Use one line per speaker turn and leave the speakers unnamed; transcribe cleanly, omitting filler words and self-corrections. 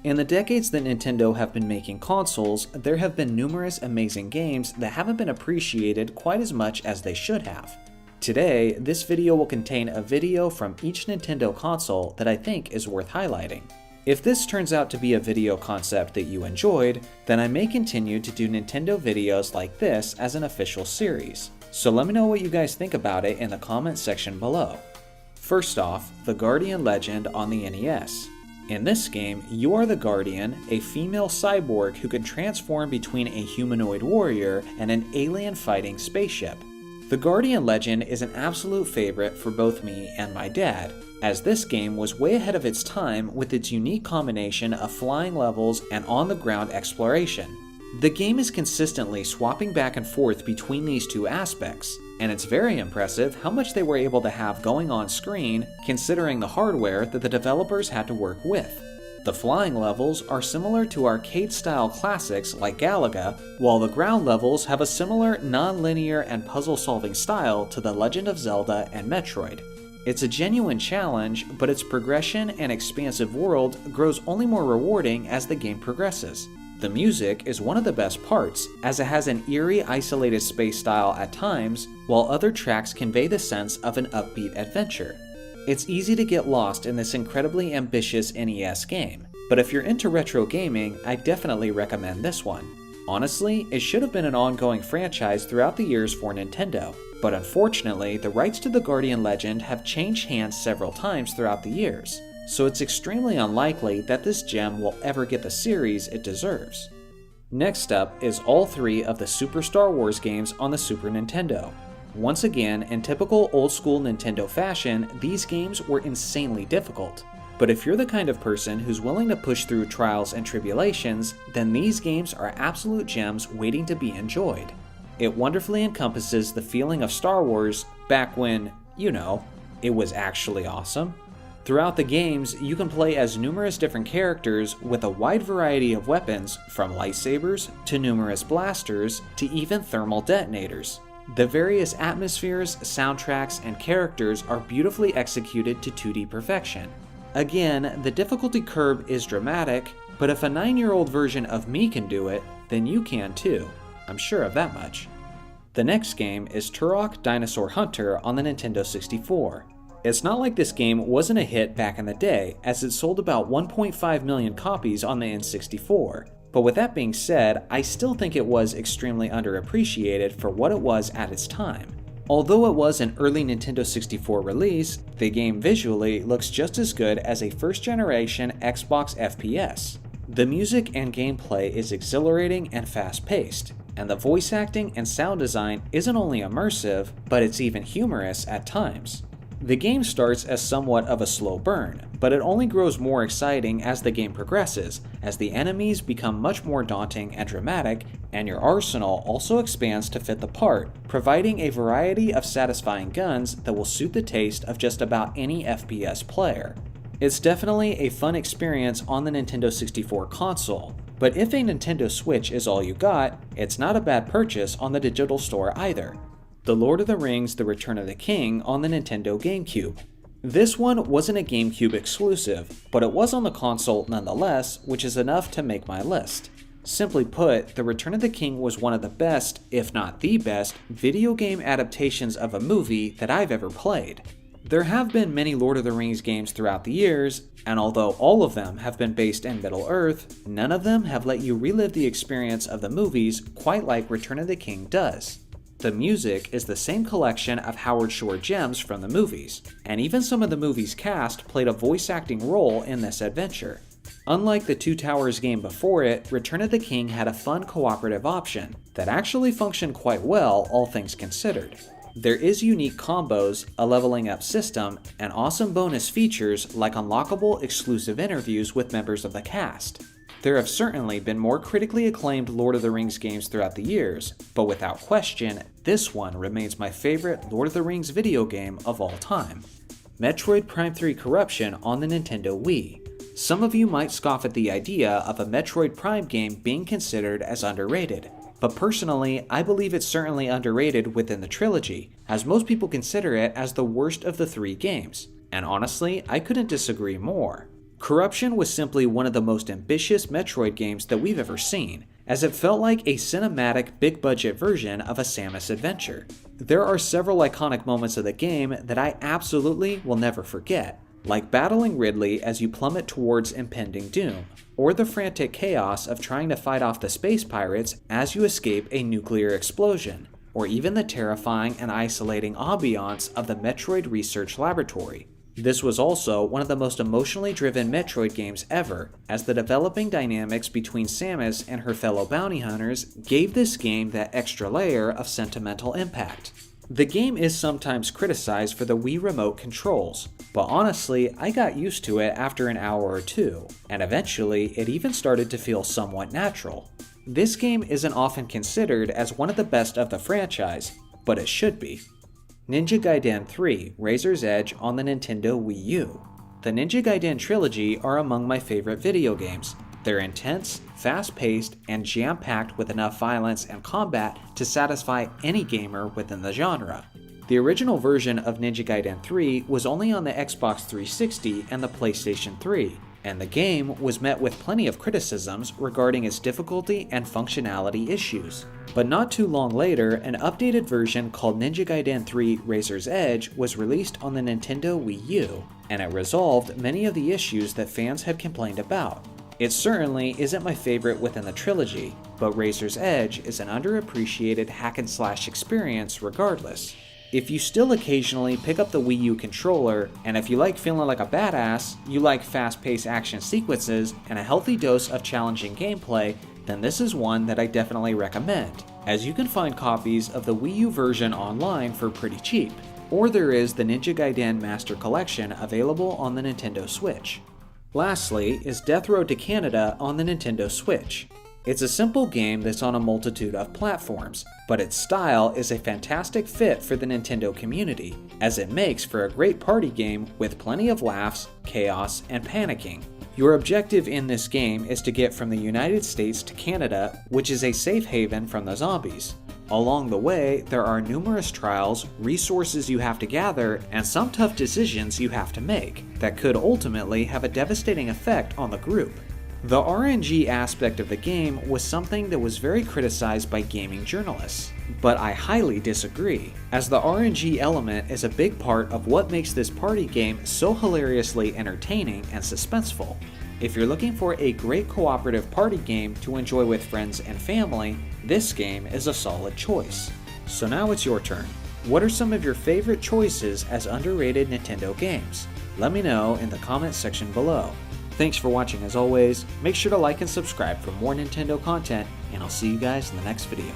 In the decades that Nintendo have been making consoles, there have been numerous amazing games that haven't been appreciated quite as much as they should have. Today, this video will contain a video from each Nintendo console that I think is worth highlighting. If this turns out to be a video concept that you enjoyed, then I may continue to do Nintendo videos like this as an official series. So let me know what you guys think about it in the comment section below. First off, the Guardian Legend on the NES. In this game, you are the Guardian, a female cyborg who can transform between a humanoid warrior and an alien fighting spaceship. The Guardian Legend is an absolute favorite for both me and my dad, as this game was way ahead of its time with its unique combination of flying levels and on-the-ground exploration. The game is consistently swapping back and forth between these two aspects, and it's very impressive how much they were able to have going on screen considering the hardware that the developers had to work with. The flying levels are similar to arcade-style classics like Galaga, while the ground levels have a similar non-linear and puzzle-solving style to The Legend of Zelda and Metroid. It's a genuine challenge, but its progression and expansive world grows only more rewarding as the game progresses. The music is one of the best parts, as it has an eerie, isolated space style at times, while other tracks convey the sense of an upbeat adventure. It's easy to get lost in this incredibly ambitious NES game, but if you're into retro gaming, I definitely recommend this one. Honestly, it should have been an ongoing franchise throughout the years for Nintendo, but unfortunately, the rights to the Guardian Legend have changed hands several times throughout the years, so it's extremely unlikely that this gem will ever get the series it deserves. Next up is all three of the Super Star Wars games on the Super Nintendo. Once again, in typical old-school Nintendo fashion, these games were insanely difficult. But if you're the kind of person who's willing to push through trials and tribulations, then these games are absolute gems waiting to be enjoyed. It wonderfully encompasses the feeling of Star Wars back when, you know, it was actually awesome. Throughout the games, you can play as numerous different characters with a wide variety of weapons, from lightsabers to numerous blasters to even thermal detonators. The various atmospheres, soundtracks, and characters are beautifully executed to 2D perfection. Again, the difficulty curve is dramatic, but if a 9-year-old version of me can do it, then you can too. I'm sure of that much. The next game is Turok Dinosaur Hunter on the Nintendo 64. It's not like this game wasn't a hit back in the day, as it sold about 1.5 million copies on the N64. But with that being said, I still think it was extremely underappreciated for what it was at its time. Although it was an early Nintendo 64 release, the game visually looks just as good as a first-generation Xbox FPS. The music and gameplay is exhilarating and fast-paced, and the voice acting and sound design isn't only immersive, but it's even humorous at times. The game starts as somewhat of a slow burn, but it only grows more exciting as the game progresses, as the enemies become much more daunting and dramatic, and your arsenal also expands to fit the part, providing a variety of satisfying guns that will suit the taste of just about any FPS player. It's definitely a fun experience on the Nintendo 64 console, but if a Nintendo Switch is all you got, it's not a bad purchase on the digital store either. The Lord of the Rings: The Return of the King on the Nintendo GameCube. This one wasn't a GameCube exclusive, but it was on the console nonetheless, which is enough to make my list. Simply put, The Return of the King was one of the best, if not the best, video game adaptations of a movie that I've ever played. There have been many Lord of the Rings games throughout the years, and although all of them have been based in Middle-earth, none of them have let you relive the experience of the movies quite like Return of the King does. The music is the same collection of Howard Shore gems from the movies, and even some of the movie's cast played a voice acting role in this adventure. Unlike the Two Towers game before it, Return of the King had a fun cooperative option that actually functioned quite well, all things considered. There is unique combos, a leveling up system, and awesome bonus features like unlockable exclusive interviews with members of the cast. There have certainly been more critically acclaimed Lord of the Rings games throughout the years, but without question, this one remains my favorite Lord of the Rings video game of all time. Metroid Prime 3 Corruption on the Nintendo Wii. Some of you might scoff at the idea of a Metroid Prime game being considered as underrated, but personally, I believe it's certainly underrated within the trilogy, as most people consider it as the worst of the three games, and honestly, I couldn't disagree more. Corruption was simply one of the most ambitious Metroid games that we've ever seen, as it felt like a cinematic, big-budget version of a Samus adventure. There are several iconic moments of the game that I absolutely will never forget, like battling Ridley as you plummet towards impending doom, or the frantic chaos of trying to fight off the space pirates as you escape a nuclear explosion, or even the terrifying and isolating ambiance of the Metroid Research Laboratory. This was also one of the most emotionally driven Metroid games ever, as the developing dynamics between Samus and her fellow bounty hunters gave this game that extra layer of sentimental impact. The game is sometimes criticized for the Wii Remote controls, but honestly, I got used to it after an hour or two, and eventually it even started to feel somewhat natural. This game isn't often considered as one of the best of the franchise, but it should be. Ninja Gaiden 3: Razor's Edge on the Nintendo Wii U. The Ninja Gaiden trilogy are among my favorite video games. They're intense, fast-paced, and jam-packed with enough violence and combat to satisfy any gamer within the genre. The original version of Ninja Gaiden 3 was only on the Xbox 360 and the PlayStation 3, and the game was met with plenty of criticisms regarding its difficulty and functionality issues. But not too long later, an updated version called Ninja Gaiden 3: Razor's Edge was released on the Nintendo Wii U, and it resolved many of the issues that fans had complained about. It certainly isn't my favorite within the trilogy, but Razor's Edge is an underappreciated hack-and-slash experience regardless. If you still occasionally pick up the Wii U controller, and if you like feeling like a badass, you like fast-paced action sequences, and a healthy dose of challenging gameplay, then this is one that I definitely recommend, as you can find copies of the Wii U version online for pretty cheap, or there is the Ninja Gaiden Master Collection available on the Nintendo Switch. Lastly is Death Road to Canada on the Nintendo Switch. It's a simple game that's on a multitude of platforms, but its style is a fantastic fit for the Nintendo community, as it makes for a great party game with plenty of laughs, chaos, and panicking. Your objective in this game is to get from the United States to Canada, which is a safe haven from the zombies. Along the way, there are numerous trials, resources you have to gather, and some tough decisions you have to make that could ultimately have a devastating effect on the group. The RNG aspect of the game was something that was very criticized by gaming journalists, but I highly disagree, as the RNG element is a big part of what makes this party game so hilariously entertaining and suspenseful. If you're looking for a great cooperative party game to enjoy with friends and family, this game is a solid choice. So now it's your turn. What are some of your favorite choices as underrated Nintendo games? Let me know in the comments section below. Thanks for watching as always, make sure to like and subscribe for more Nintendo content, and I'll see you guys in the next video.